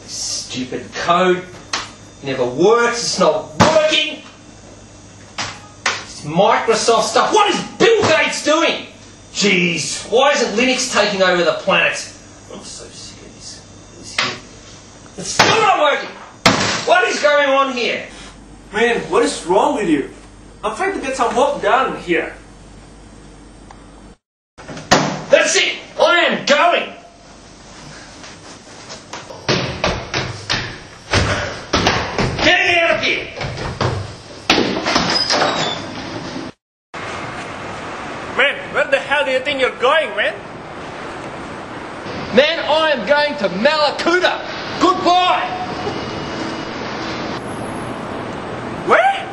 This stupid code never works. It's not working. It's Microsoft stuff. What is Bill Gates doing? Jeez, why isn't Linux taking over the planet? I'm so sick of this. It's still not working. What is going on here? Man, what is wrong with you? I'm trying to get some work done here. That's it! I am going! Getting out of here! Man, where the hell do you think you're going, man? Man, I am going to Mallacoota! Goodbye! Where?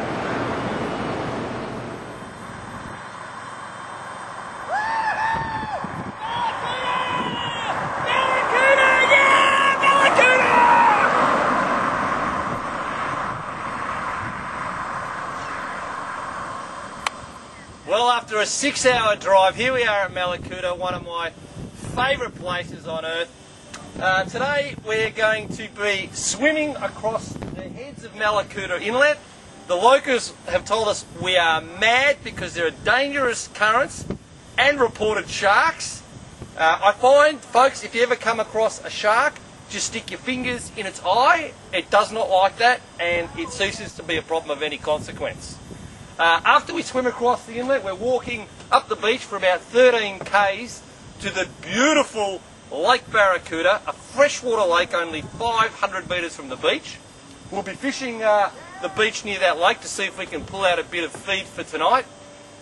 Well, after a 6-hour drive, here we are at Mallacoota, one of my favourite places on earth. Today we're going to be swimming across the heads of Mallacoota Inlet. The locals have told us we are mad because there are dangerous currents and reported sharks. I find, folks, if you ever come across a shark, just stick your fingers in its eye. It does not like that, and it ceases to be a problem of any consequence. After we swim across the inlet, we're walking up the beach for about 13 k's to the beautiful Lake Barracoota, a freshwater lake only 500 metres from the beach. We'll be fishing the beach near that lake to see if we can pull out a bit of feed for tonight.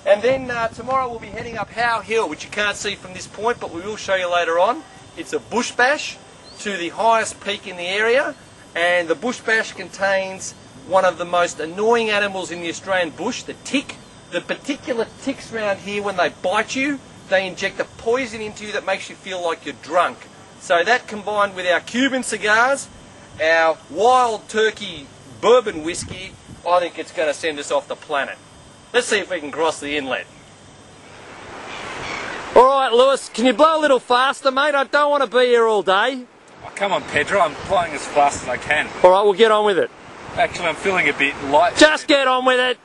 And then tomorrow we'll be heading up Howe Hill, which you can't see from this point, but we will show you later on. It's a bush bash to the highest peak in the area, and the bush bash contains one of the most annoying animals in the Australian bush, the tick. The particular ticks around here, when they bite you, they inject a poison into you that makes you feel like you're drunk. So that, combined with our Cuban cigars, our wild turkey bourbon whiskey, I think it's going to send us off the planet. Let's see if we can cross the inlet. Alright, Lewis, can you blow a little faster, mate? I don't want to be here all day. Oh, come on, Pedro, I'm flying as fast as I can. Alright, we'll get on with it. Actually, I'm feeling a bit light. Just get on with it.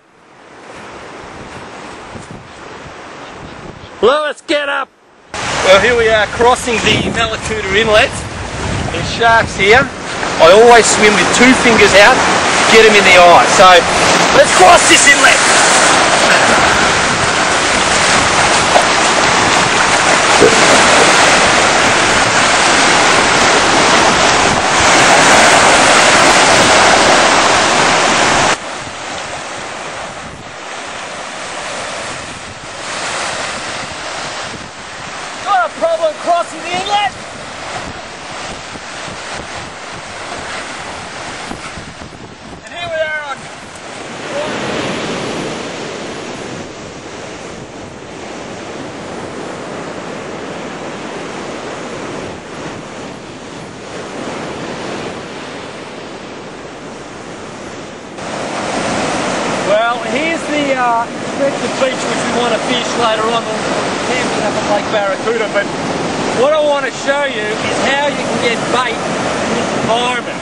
Lewis, get up. Well, here we are crossing the Mallacoota Inlet. There's sharks here. I always swim with 2 fingers out, get them in the eye. So, let's cross this inlet. Got a problem crossing the inlet? And here we are on well, here's the stretch of beach which we want to fish later on. Camping up at Lake Barracoota, but what I want to show you is how you can get bait in this environment.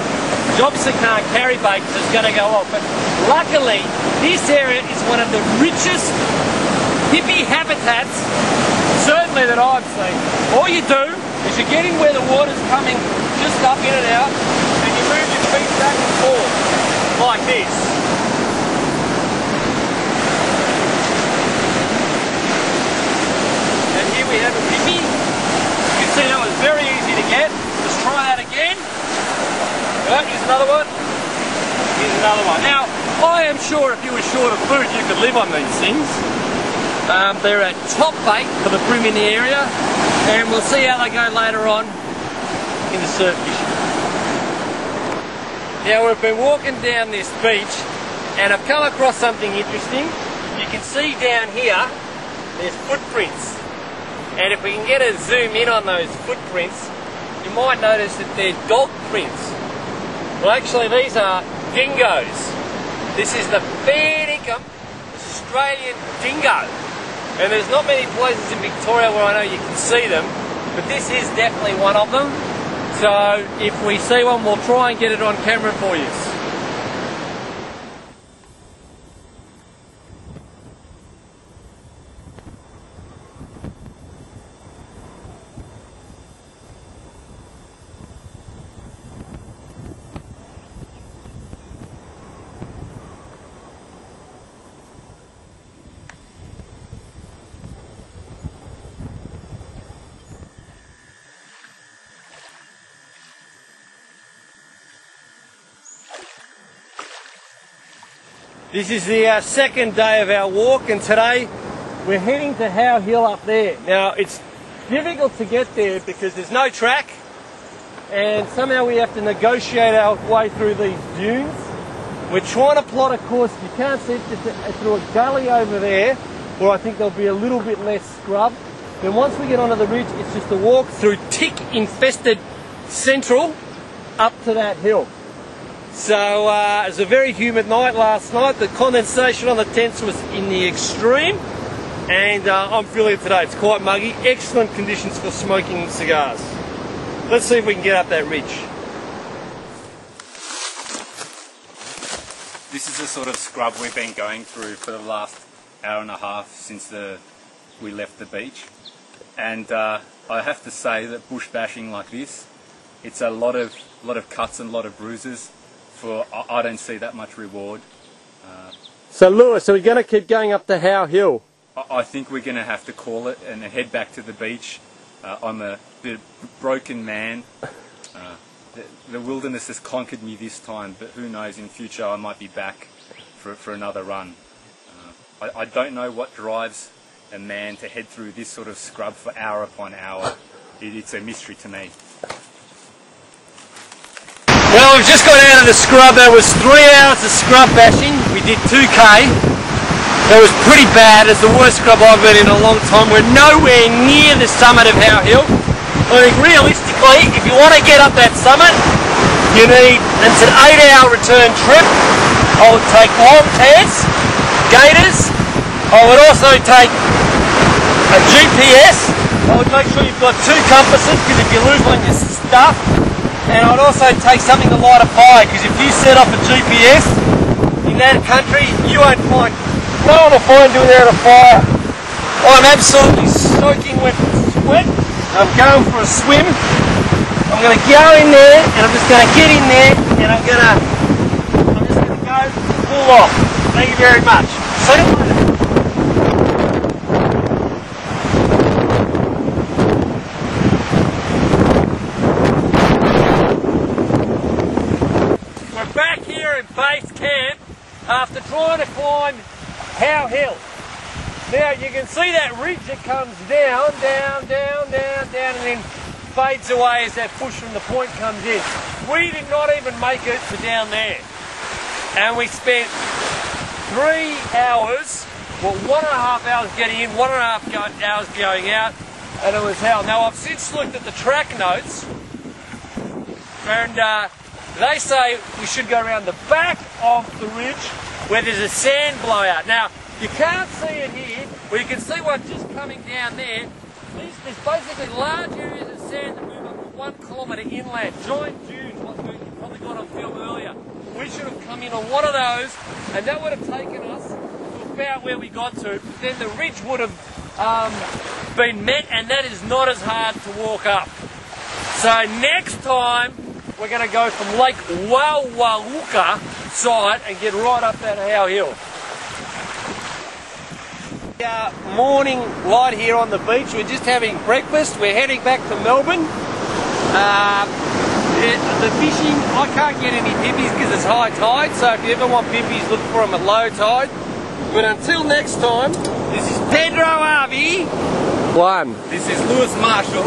You obviously can't carry bait because it's going to go off, but luckily this area is one of the richest hippie habitats, certainly that I've seen. All you do is you get in where the water's coming just up in and out, and you move your feet back and forth like this. Here we have a pippy. You can see that was very easy to get. Let's try that again. Here's another one. Here's another one. Now, I am sure if you were short of food, you could live on these things. They're a top bait for the bream in the area, and we'll see how they go later on in the surf fishing. Now, we've been walking down this beach, and I've come across something interesting. You can see down here, there's footprints. And if we can get a zoom in on those footprints, you might notice that they're dog prints. Well, actually these are dingoes. This is the fair dinkum Australian dingo. And there's not many places in Victoria where I know you can see them, but this is definitely one of them. So if we see one, we'll try and get it on camera for you. This is the second day of our walk, and today we're heading to Howe Hill up there. Now it's difficult to get there because there's no track, and somehow we have to negotiate our way through these dunes. We're trying to plot a course. You can't see it, just through a gully over there where I think there'll be a little bit less scrub. Then once we get onto the ridge, it's just a walk through tick-infested Central up to that hill. So it was a very humid night last night. The condensation on the tents was in the extreme, and I'm feeling it today. It's quite muggy. Excellent conditions for smoking cigars. Let's see if we can get up that ridge. This is the sort of scrub we've been going through for the last hour and a half since we left the beach. And I have to say that bush bashing like this, it's a lot of cuts and a lot of bruises. I don't see that much reward. So Lewis, are we going to keep going up to Howe Hill? I think we're going to have to call it and head back to the beach. I'm a bit broken man. The wilderness has conquered me this time, but who knows, in future I might be back for another run. I don't know what drives a man to head through this sort of scrub for hour upon hour. It's a mystery to me. Well, we've just got out of the scrub. There was 3 hours of scrub bashing. We did 2k. That was pretty bad. It's the worst scrub I've been in a long time. We're nowhere near the summit of Howe Hill. I think realistically, if you want to get up that summit, you need, it's an 8-hour return trip. I would take long pants, gaiters. I would also take a GPS. I would make sure you've got 2 compasses, because if you lose one, you're stuffed. And I'd also take something to light a fire, because if you set off a GPS in that country, you won't find, no one will find you without a fire. I'm absolutely soaking wet with sweat. I'm going for a swim. I'm going to go in there, and I'm just going to get in there, and I'm just going to go full off. Thank you very much. See you later. Base camp after trying to climb Howe Hill. Now you can see that ridge that comes down, and then fades away as that push from the point comes in. We did not even make it to down there. And we spent 3 hours, well 1.5 hours getting in, 1.5 hours going out, and it was hell. Now I've since looked at the track notes, and they say we should go around the back of the ridge where there's a sand blowout. Now, you can't see it here, but you can see one just coming down there. There's basically large areas of sand that move up to 1 kilometre inland. Giant dunes, what we probably got on film earlier. We should have come in on one of those, and that would have taken us to about where we got to. Then the ridge would have been met, and that is not as hard to walk up. So next time, we're going to go from Lake Barracoota side and get right up that Howe Hill. Morning light here on the beach. We're just having breakfast. We're heading back to Melbourne. The fishing, I can't get any pippies because it's high tide, so if you ever want pippies, look for them at low tide. But until next time, this is Pedro Arvy. This is Lewis Marshall,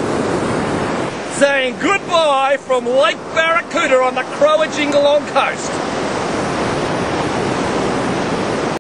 saying goodbye from Lake Barracoota on the Croajingolong coast.